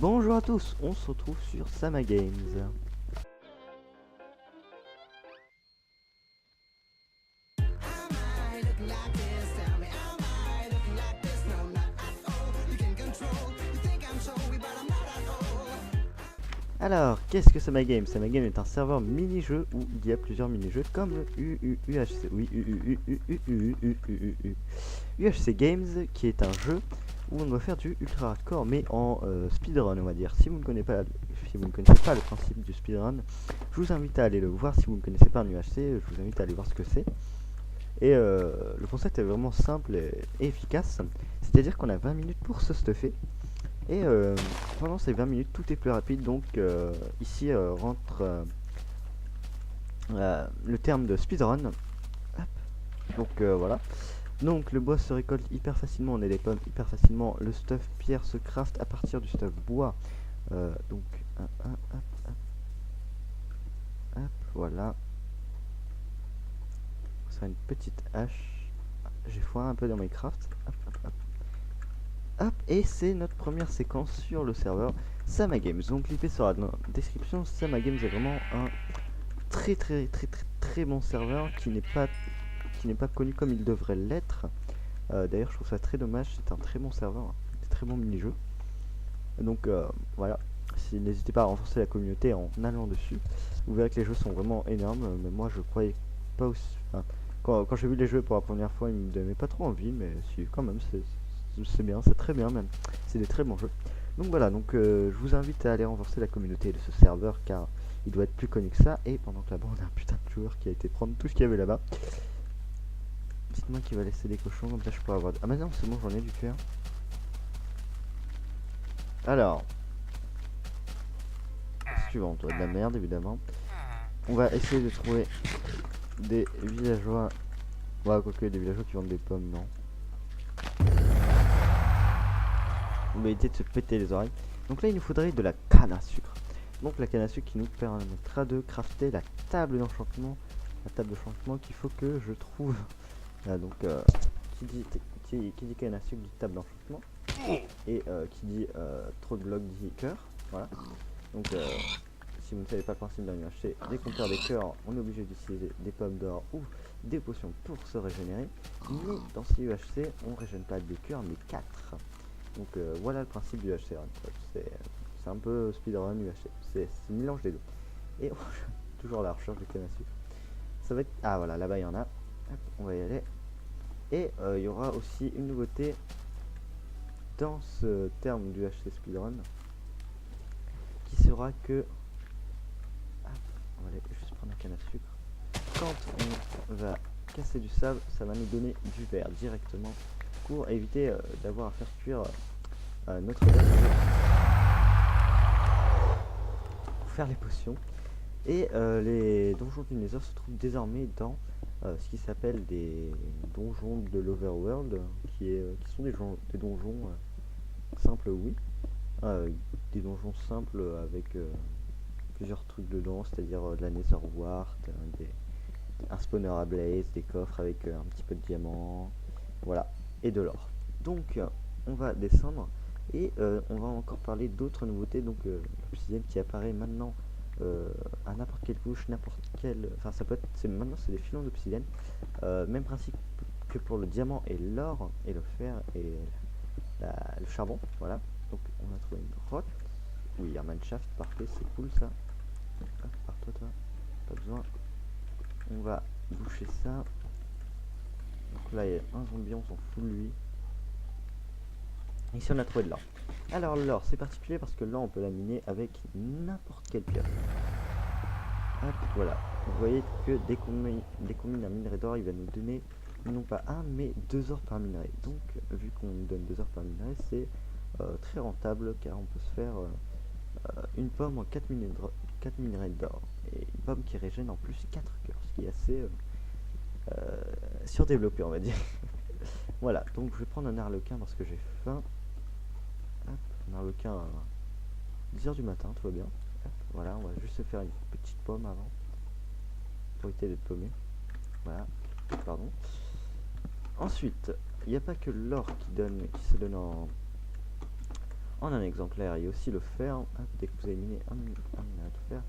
Bonjour à tous, on se retrouve sur Sama Games. Alors, qu'est-ce que Sama Games? Sama Games est un serveur mini-jeu où il y a plusieurs mini-jeux comme le UHC. Oui, UHC Games, qui est un jeu où on doit faire du ultra hardcore, mais en speedrun, on va dire. Si vous ne connaissez pas le principe du speedrun, je vous invite à aller le voir. Si vous ne connaissez pas un UHC, je vous invite à aller voir ce que c'est. Et le concept est vraiment simple et efficace. C'est-à-dire qu'on a 20 minutes pour se stuffer. Et pendant ces 20 minutes, tout est plus rapide. Donc ici rentre le terme de speedrun. Hop. Donc voilà. Donc le bois se récolte hyper facilement, on a des pommes hyper facilement. Le stuff pierre se craft à partir du stuff bois. Donc hop, voilà. Ça une petite hache. J'ai foiré un peu dans Minecraft. Hop, et c'est notre première séquence sur le serveur Sama Games. Donc l'IP sera dans la description. Sama Games est vraiment un très bon serveur qui n'est pas connu comme il devrait l'être. D'ailleurs je trouve ça très dommage, c'est un très bon serveur, des très bons mini-jeux. Donc voilà, n'hésitez pas à renforcer la communauté en allant dessus. Vous verrez que les jeux sont vraiment énormes, mais moi je croyais pas aussi... Enfin, quand j'ai vu les jeux pour la première fois, ils me donnaient pas trop envie, mais si, quand même, c'est bien, c'est très bien même. C'est des très bons jeux. Donc voilà, donc je vous invite à aller renforcer la communauté de ce serveur car il doit être plus connu que ça. Et pendant que là-bas, on a un putain de joueur qui a été prendre tout ce qu'il y avait là-bas. Dites-moi qui va laisser des cochons, comme ça je pourrais avoir... Ah mais non, c'est bon, j'en ai du cuir. Alors, suivant, toi de la merde évidemment. On va essayer de trouver des villageois. Ouais, quoique des villageois qui vendent des pommes, non. On va éviter de se péter les oreilles. Donc là, il nous faudrait de la canne à sucre. Donc la canne à sucre qui nous permettra de crafter la table d'enchantement. La table d'enchantement qu'il faut que je trouve. Donc, qui dit canne à sucre dit table d'enchantement. Et qui dit trop de blocs dit cœur. Voilà. Donc, si vous ne savez pas le principe d'un UHC, dès qu'on perd des cœurs, on est obligé d'utiliser des pommes d'or ou des potions pour se régénérer. Mais dans ces UHC, on ne régène pas des cœurs, mais 4. Donc voilà le principe du UHC. C'est un peu speedrun UHC. C'est mélange des deux. Et toujours à la recherche de canne à sucre. Ça va être... Ah voilà, là-bas il y en a. Hop, on va y aller. Et il y aura aussi une nouveauté dans ce terme du UHC speedrun qui sera que... On va aller juste prendre la canne à sucre. Quand on va casser du sable, ça va nous donner du verre directement pour éviter d'avoir à faire cuire notre verre pour faire les potions. Et les donjons du Nether se trouvent désormais dans ce qui s'appelle des donjons de l'Overworld, qui sont des donjons simples, oui. Des donjons simples avec plusieurs trucs dedans, c'est-à-dire de la Nether Wart, un spawner à blaze, des coffres avec un petit peu de diamants, voilà, et de l'or. Donc on va descendre et on va encore parler d'autres nouveautés. Donc l'obsidienne qui apparaît maintenant à n'importe quelle couche, enfin ça peut être, maintenant c'est des filons d'obsidienne, même principe que pour le diamant et l'or et le fer et le charbon, voilà. Donc on a trouvé une grotte, oui, un mineshaft, parfait, c'est cool ça. Hop, par toi, pas besoin. On va boucher ça. Donc là il y a un zombie, on s'en fout de lui. Ici on a trouvé de l'or. Alors l'or c'est particulier parce que l'or on peut la miner avec n'importe quelle pioche. Hop, voilà. Vous voyez que dès qu'on mine un minerai d'or, il va nous donner non pas 1 mais 2 or par minerai. Donc vu qu'on nous donne 2 or par minerai, c'est très rentable car on peut se faire une pomme en 4 minerais d'or. Et une pomme qui régène en plus 4 cœurs, ce qui est assez surdéveloppé on va dire. Voilà, donc je vais prendre un arlequin parce que j'ai faim. Hop, un arlequin à 10h du matin, tout va bien. Hop, voilà, on va juste se faire une petite pomme avant pour éviter d'être paumé. Voilà, pardon. Ensuite, il n'y a pas que l'or qui se donne en un exemplaire. Et aussi le fer, hop, dès que vous avez miné un minerai de fer,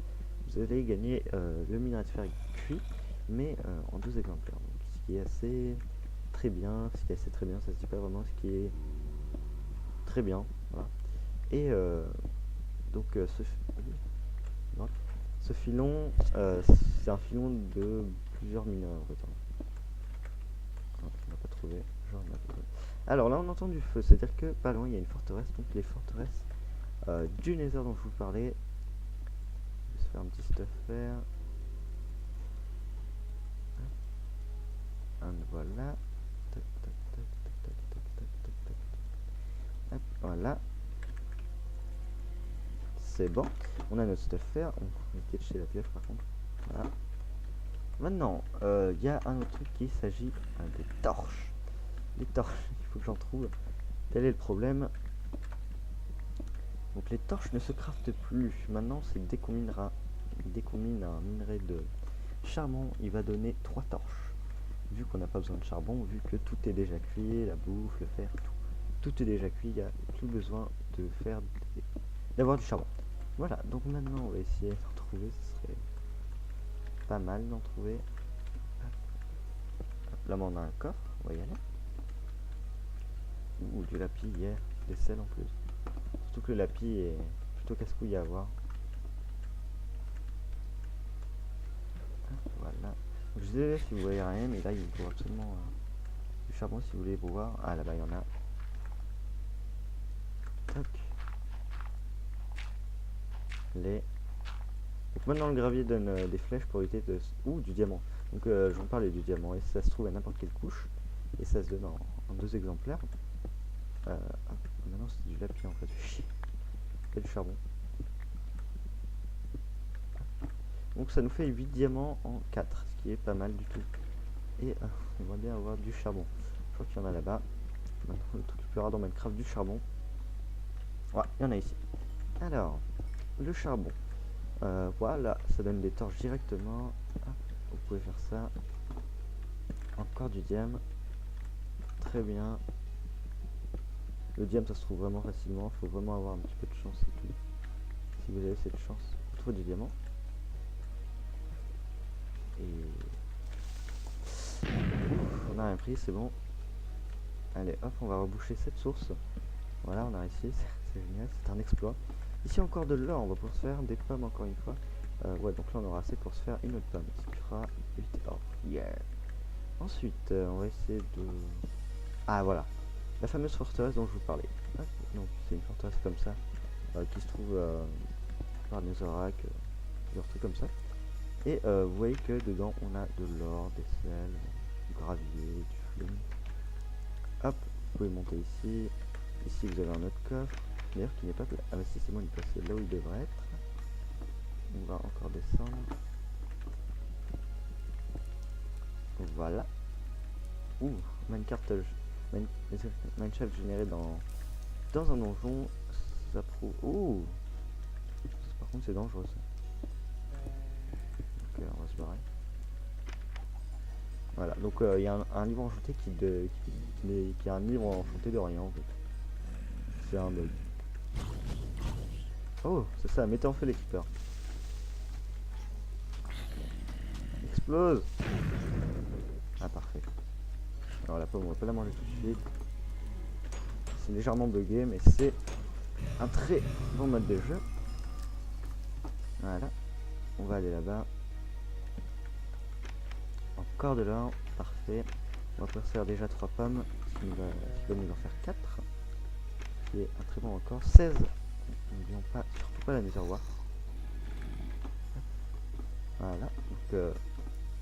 vous allez gagner le minerai de fer cuit, mais en 2 exemplaires. Donc, ce qui est assez très bien, ce qui est assez très bien, ça se dit pas vraiment, ce qui est très bien. Voilà. Et donc ce filon, c'est un filon de plusieurs minerais en fait. On n'a pas trouvé. Genre, on a trouvé. Alors là on entend du feu, c'est-à-dire que pas loin il y a une forteresse, donc les forteresses du Nether dont je vous parlais. Je vais se faire un petit stuff faire. Voilà. Tac, tac, tac, tac, tac, tac, tac, tac, tac. Hop, voilà. C'est bon. On a notre stuff faire. On va catcher la pioche par contre. Voilà. Maintenant, il y a un autre truc qui s'agit des torches. Les torches, il faut que j'en trouve. Quel est le problème? Donc les torches ne se craftent plus. Maintenant, c'est dès qu'on minera, dès qu'on mine un minerai de charbon, il va donner 3 torches. Vu qu'on n'a pas besoin de charbon, vu que tout est déjà cuit, la bouffe, le fer, tout est déjà cuit, il n'y a plus besoin de faire d'avoir du charbon. Voilà, donc maintenant on va essayer d'en trouver, ce serait pas mal d'en trouver. Hop, là on a un coffre, on va y aller. Ouh, du lapis, hier, des sels en plus. Surtout que le lapis est plutôt casse-couille à avoir. Voilà. Donc, je disais si vous voyez rien, mais là il faut absolument du charbon si vous voulez voir. Ah là-bas il y en a. Tac. Donc maintenant le gravier donne des flèches pour éviter de... Ouh, du diamant. Donc j'en parlais du diamant et ça se trouve à n'importe quelle couche. Et ça se donne en 2 exemplaires. Maintenant c'est du lapis en fait. Et du charbon. Donc ça nous fait 8 diamants en 4, ce qui est pas mal du tout. Et on va bien avoir du charbon. Je crois qu'il y en a là-bas. Maintenant le truc plus rare dans Minecraft, du charbon. Ouais, il y en a ici. Alors, le charbon. Voilà, ça donne des torches directement. Ah, vous pouvez faire ça. Encore du diam. Très bien. Le diam ça se trouve vraiment facilement. Il faut vraiment avoir un petit peu de chance et tout. Si vous avez cette chance, vous trouvez du diamant. Et ouf, on a rien pris, c'est bon. Allez hop, on va reboucher cette source. Voilà, on a réussi, c'est génial, c'est un exploit. Ici encore de l'or, on va pouvoir se faire des pommes encore une fois. Ouais, donc là on aura assez pour se faire une autre pomme, ce qui fera 8 or. Yeah. Ensuite, on va essayer de... Ah voilà, la fameuse forteresse dont je vous parlais. Hop, donc c'est une forteresse comme ça, qui se trouve par Netherrack, plusieurs trucs comme ça. Et vous voyez que dedans on a de l'or, des sels, du gravier, du flume. Hop, vous pouvez monter ici. Ici vous avez un autre coffre, d'ailleurs qui n'est pas... Ah bah si, c'est bon, il est passé là où il devrait être. On va encore descendre. Voilà. Ouh, Minecraft, Minecraft généré dans un donjon. Ça prouve... Ouh, par contre c'est dangereux ça. Ok, on va se barrer. Voilà, donc il y a un livre enchanté qui a un livre enchanté de rien en fait. C'est un bug. Oh, c'est ça, mettez en feu les creepers. Explose. Ah parfait. Alors la pomme on va pas la manger tout de suite. C'est légèrement bugué mais c'est un très bon mode de jeu. Voilà. On va aller là-bas. Encore de l'or, parfait. On va pouvoir faire déjà 3 pommes, ce qui va nous en faire 4. Qui est un très bon record. 16. N'oublions pas, surtout pas la netherwart. Voilà, donc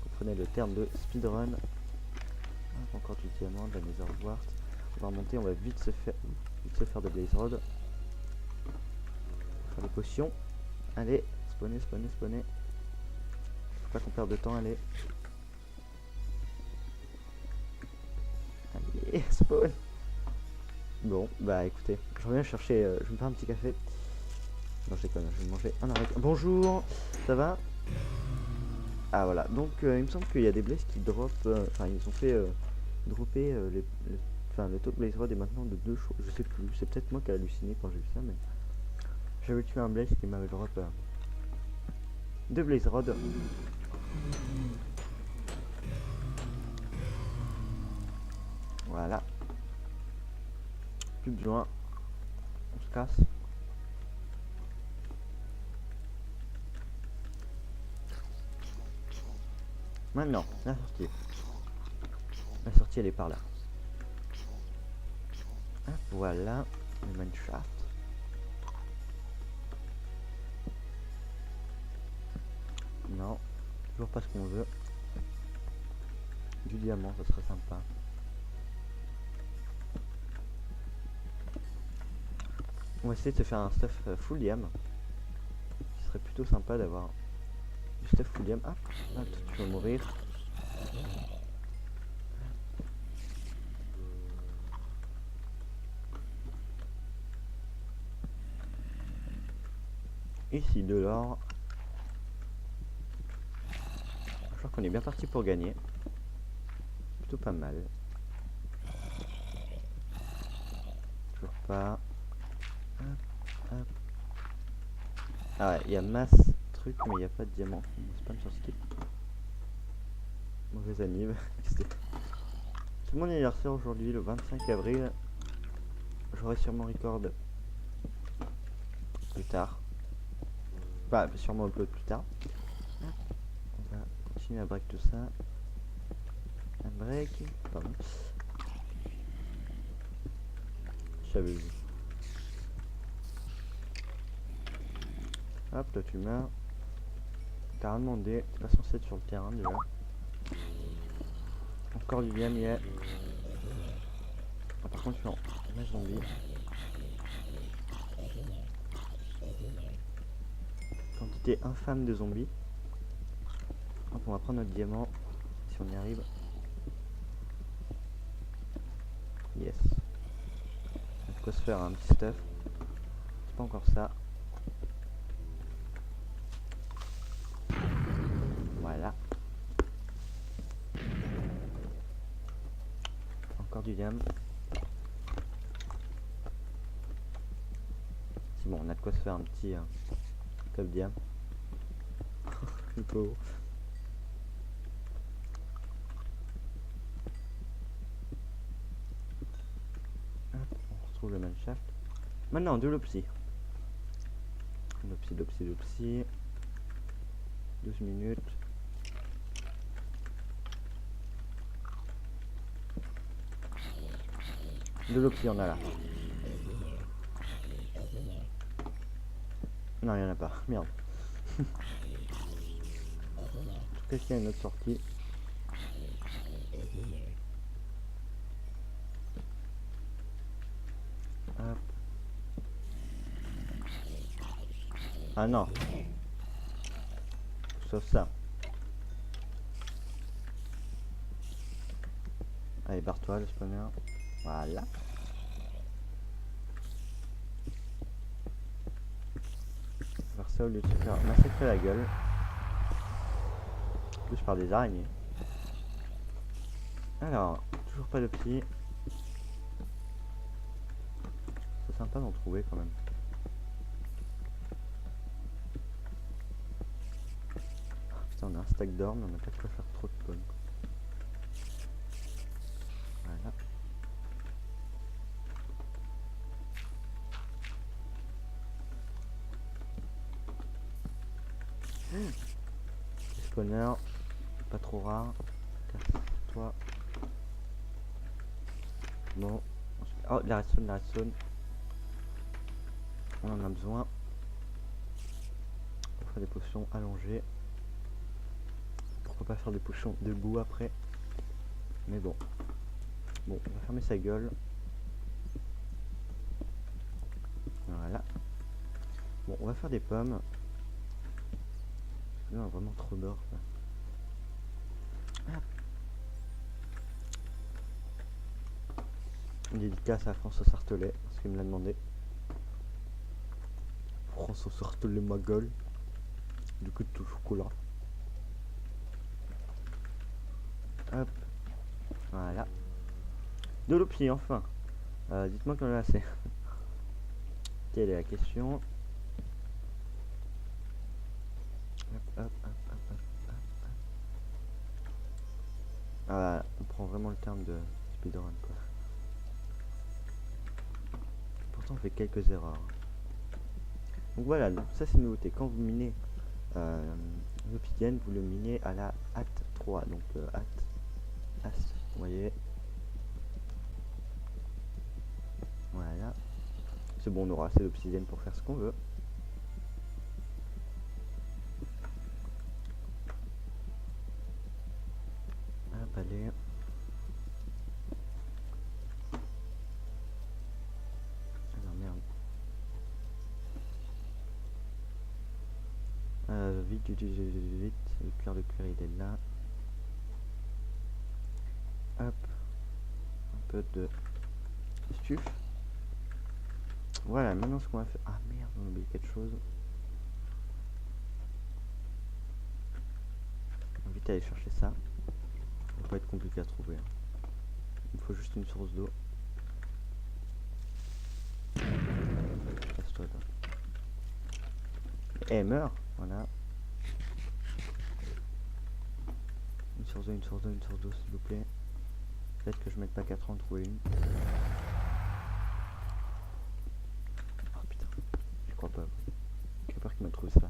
comprenez le terme de speedrun. Encore du diamant, de la netherwart. On va remonter, on va vite se faire de blaze rod. Faire des potions. Allez, spawner. Faut pas qu'on perde de temps, allez. Allez, spawn. Bon, bah écoutez, je reviens chercher, je vais me faire un petit café. Non, je déconne, je vais manger un arrêt. Bonjour, ça va? Ah voilà, donc il me semble qu'il y a des blazes qui drop, enfin ils ont fait dropper enfin le taux de Blaze Rod est maintenant de 2 choses. Je sais plus, c'est peut-être moi qui ai halluciné quand j'ai vu ça, mais j'avais tué un Blaze qui m'avait drop 2 Blaze Rod. Voilà. Plus besoin. On se casse. Maintenant, la sortie. La sortie elle est par là. Ah, voilà, le mineshaft. Non, toujours pas ce qu'on veut. Du diamant, ça serait sympa. On va essayer de se faire un stuff full diam. Ce serait plutôt sympa d'avoir du stuff full diam. Ah, ah, tu vas mourir. Ici de l'or. Je crois qu'on est bien parti pour gagner. Plutôt pas mal. Toujours pas. Hop, hop. Ah ouais, il y a masse truc, mais il n'y a pas de diamant. On spam sur skip. Mauvaise anime. C'est mon anniversaire aujourd'hui, le 25 avril. J'aurai sûrement record plus tard. Bah, sûrement upload plus tard. On va continuer à break tout ça. Un break. Pardon. J'avais vu. Hop, toi tu meurs. T'as rien demandé. T'es pas censé être sur le terrain déjà. Encore du game, yeah. Ah, par contre, je suis en match zombie. Quantité infâme de zombies. Hop, on va prendre notre diamant. Si on y arrive. Yes. Il y a de quoi se faire un petit stuff. C'est pas encore ça. Voilà. Encore du diam. C'est bon, on a de quoi se faire un petit top diam. Le pauvre. On retrouve le mineshaft. Maintenant, de l'opsie. L'opsie. 12 minutes. De l'opsie, on a là. Non, il n'y en a pas. Merde. Qu'est-ce qu'il y a une autre sortie? Hop. Ah non. Sauf ça. Allez, barre-toi le spawner. Voilà. On va faire ça au lieu de se faire massacrer la gueule. En plus par des araignées. Alors, toujours pas de psy. C'est sympa d'en trouver quand même. Putain, on a un stack d'or, mais on n'a pas de quoi faire trop de spawn. Voilà. Les spawners, pas trop rares. Casse-toi. Bon. Oh, la redstone. On en a besoin. On va faire des potions allongées. Pourquoi pas faire des potions debout après. Mais bon. Bon, on va fermer sa gueule. Voilà. Bon, on va faire des pommes. Là, on a vraiment trop d'or. Une dédicace à François Sartelet, parce qu'il me l'a demandé. François Sartelet, ma gueule. Du coup, tout chocolat. Hop. Voilà. De l'opti, enfin. Dites-moi qu'on en a assez. Quelle est la question? Hop, hop, hop, hop, hop, hop. Ah, on prend vraiment le terme de speedrun, quoi. Pourtant, on fait quelques erreurs. Donc voilà, donc ça c'est une nouveauté. Quand vous minez l'obsidienne, vous le minez à la hâte 3. Donc hâte, as, vous voyez. Voilà. C'est bon, on aura assez d'obsidienne pour faire ce qu'on veut. Hop, allez. Ah non, merde. Vite, vite, vite, vite, vite. Le cœur de cuir, il est là. Hop. Un peu de stuff. Voilà, maintenant ce qu'on va faire... Ah merde, on a oublié quelque chose. On va vite aller chercher ça. Ça va pas être compliqué à trouver. Il me faut juste une source d'eau. Casse-toi là. Eh, meurs. Voilà. Une source d'eau, une source d'eau, une source d'eau, s'il vous plaît. Peut-être que je mette pas 4 ans à en trouver une. Oh putain, je crois pas. J'ai peur qu'il m'a trouvé ça.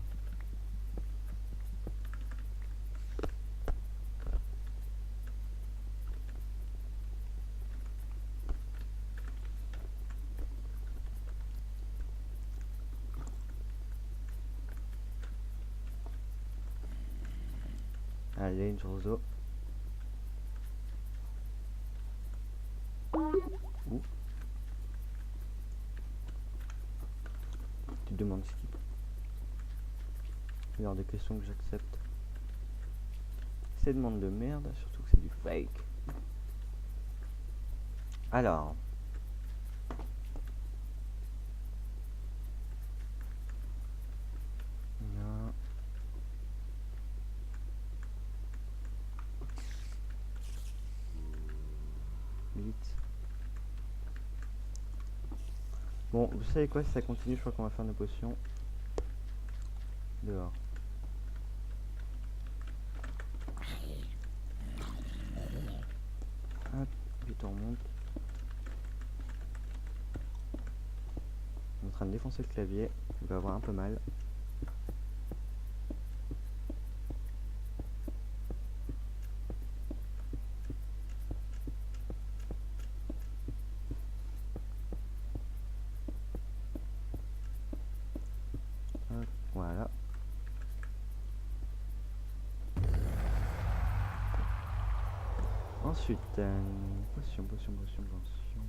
Allez, une source d'eau. Où? Tu te demandes ce qu'il... C'est genre de questions que j'accepte. Ces demandes de merde, surtout que c'est du fake. Alors. Non. Vite. Bon, vous savez quoi, si ça continue, je crois qu'on va faire nos potions. Dehors. Hop, vite on remonte. On est en train de défoncer le clavier, il va avoir un peu mal. Hop, voilà. Ensuite, potion, potion, potion, potion.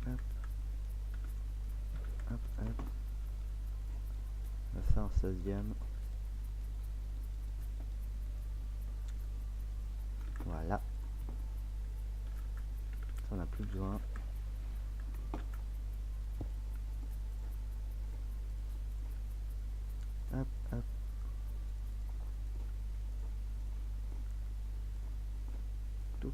Hop, hop, hop. On va faire un 16e. Voilà. Ça, on n'a plus besoin. Hop, hop. Touc.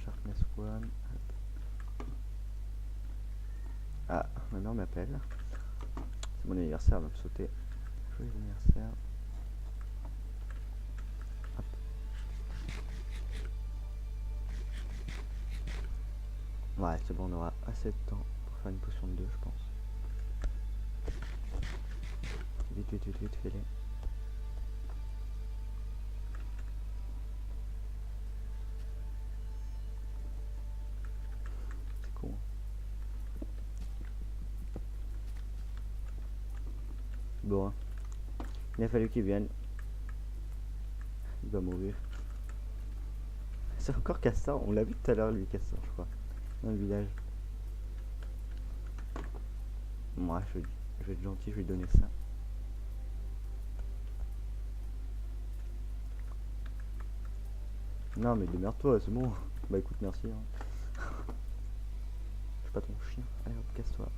Sharpness 1. Hop. Ah, ma mère m'appelle. C'est mon anniversaire, elle va me sauter. Joyeux anniversaire. Hop. Ouais, c'est bon, on aura assez de temps pour faire une potion de 2, je pense. Vite, vite, vite, vite, fais-les. C'est con. Bon, hein. Il a fallu qu'il vienne. Il va mourir. C'est encore Castor, on l'a vu tout à l'heure lui, Castor, je crois. Dans le village. Moi, je vais être gentil, je vais lui donner ça. Non mais démerde-toi, c'est bon. Bah écoute, merci. Hein. Je pas ton chien. Allez hop, casse-toi.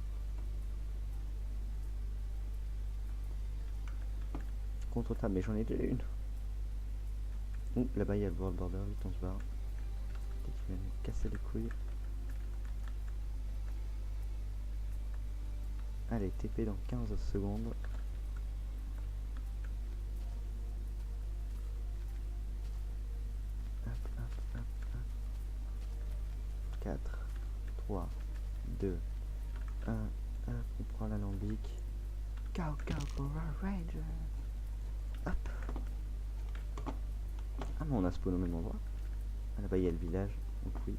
Contre table, mais j'en ai déjà une. Ouh, là-bas il y a le world border, vite on se barre. Peut-être qu'il va me casser les couilles. Allez, TP dans 15 secondes. Hop, hop, hop, hop. 4, 3, 2, 1. Hop, on prend l'alambic. Go, go, Power Ranger. Hop. Ah, mais on a spawn au même endroit. Ah, là-bas, il y a le village. Donc, oui.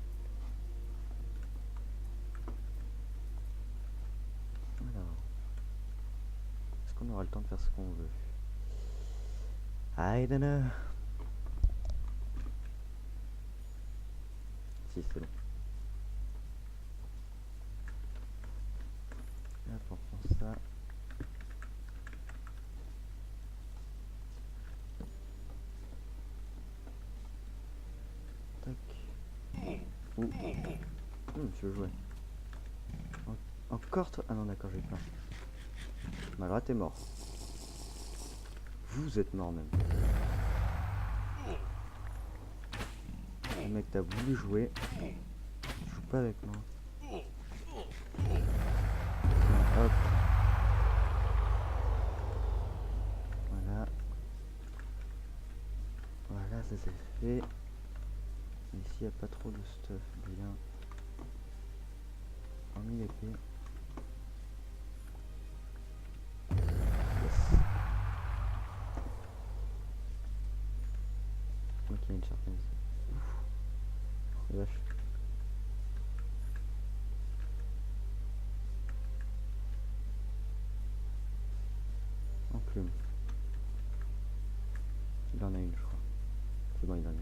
Alors. Est-ce qu'on aura le temps de faire ce qu'on veut? I don't know. Si, c'est bon. Hop, on prend ça. Tac. Ouh. Je veux jouer. Encore toi. Ah non, d'accord, j'ai pas. Malgré t'es mort. Vous êtes mort même. Le mec, t'as voulu jouer. Joue pas avec moi. Non, hop. Voilà. Voilà, ça c'est fait. Ici, il n'y a pas trop de stuff. Bien. Hormis l'épée. Yes. Ok, il y a une certaine ici. Ouf. Vache. Enclume. Il en a une, je crois. C'est bon, il en a une.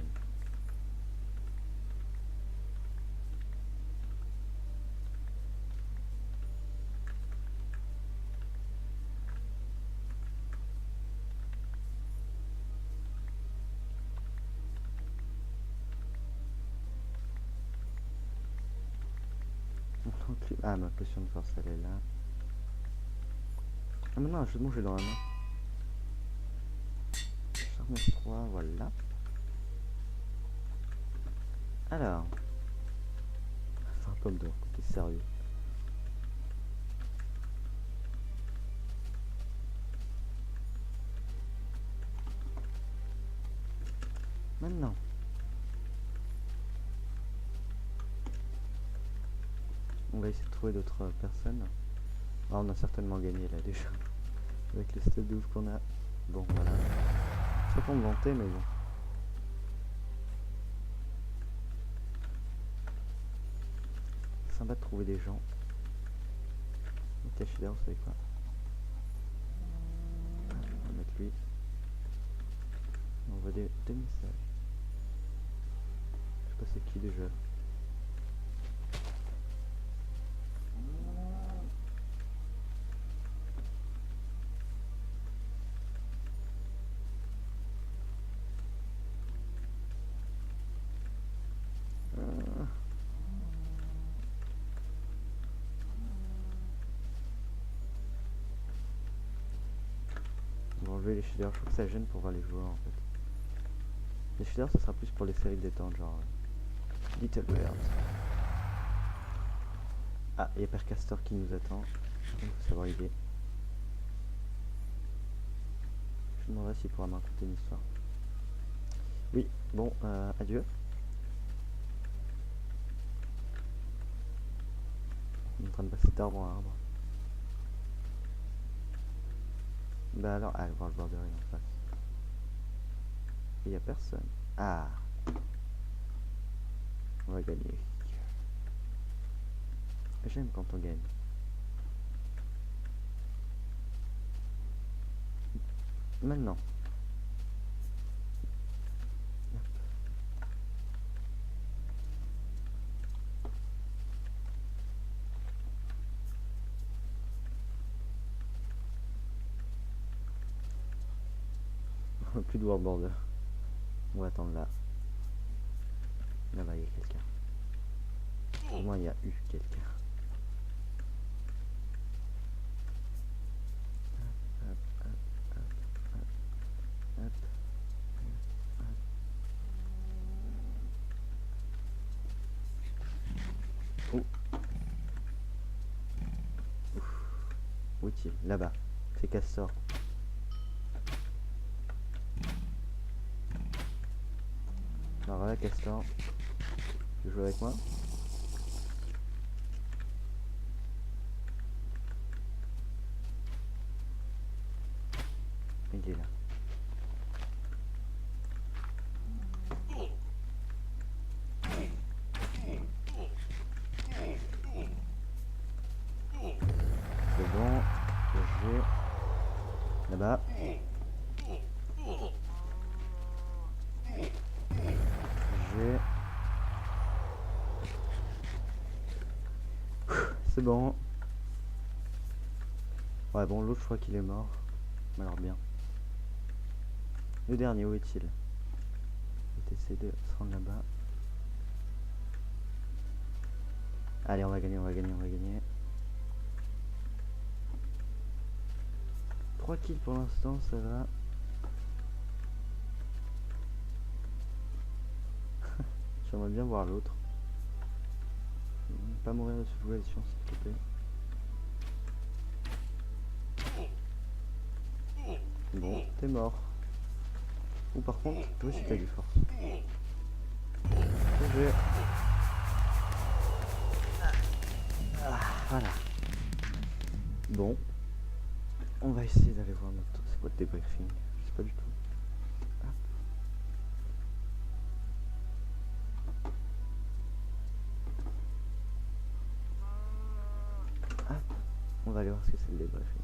Ah, ma potion de force, elle est là. Ah, maintenant, je j'ai dans la main. Charme 3, voilà. Alors. C'est un pomme d'or, t'es sérieux. Maintenant. On va essayer de trouver d'autres personnes. Ah, on a certainement gagné là déjà. Avec les stuff de ouf qu'on a. Bon, voilà. C'est pas pour me vanter, mais bon. Sympa de trouver des gens. Caché là, vous savez quoi? On va mettre lui. On voit deux messages. Je sais pas c'est qui déjà. On va enlever les shaders, je trouve que ça gêne pour voir les joueurs en fait. Les shaders ça sera plus pour les séries de détente, genre Little World. Ah, il y a Percastor qui nous attend. Il faut savoir l'idée. Je me demanderai s'il pourra me raconter une histoire. Oui, bon, adieu. On est en train de passer d'arbre en arbre. Bah alors, ah, voir le border il est en face. Il y a personne. Ah, on va gagner. J'aime quand on gagne. Maintenant. Plus de world border. On va attendre là. Là-bas, il y a quelqu'un. Au moins, il y a eu quelqu'un. Où est-il? Là-bas. C'est Castor. Alors voilà Castor. Tu joues avec moi? Il est là. C'est bon. J'ai... Là-bas. J'ai... C'est bon. Ouais bon, l'autre je crois qu'il est mort. Alors bien. Le dernier, où est-il? Je vais essayer de se rendre là-bas. Allez, on va gagner, on va gagner, on va gagner. 3 kills pour l'instant, ça va. J'aimerais bien voir l'autre. Pas mourir de suffocation, s'il te plaît. Bon, t'es mort. Ou par contre, toi aussi t'as du force. GG. Voilà. Bon. On va essayer d'aller voir notre... C'est quoi le débriefing? Je sais pas du tout. Hop. On va aller voir ce que c'est le débriefing.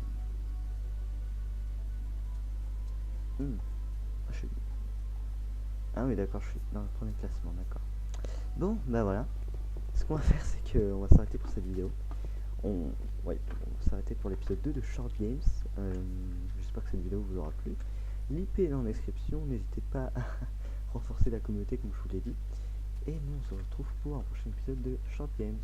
Ah oui d'accord, je suis dans le premier classement, d'accord. Bon, bah voilà. Ce qu'on va faire, c'est qu'on va s'arrêter pour cette vidéo. On va s'arrêter pour l'épisode 2 de Short Games. J'espère que cette vidéo vous aura plu. L'IP est dans la description, n'hésitez pas à renforcer la communauté comme je vous l'ai dit. Et nous on se retrouve pour un prochain épisode de Short Games.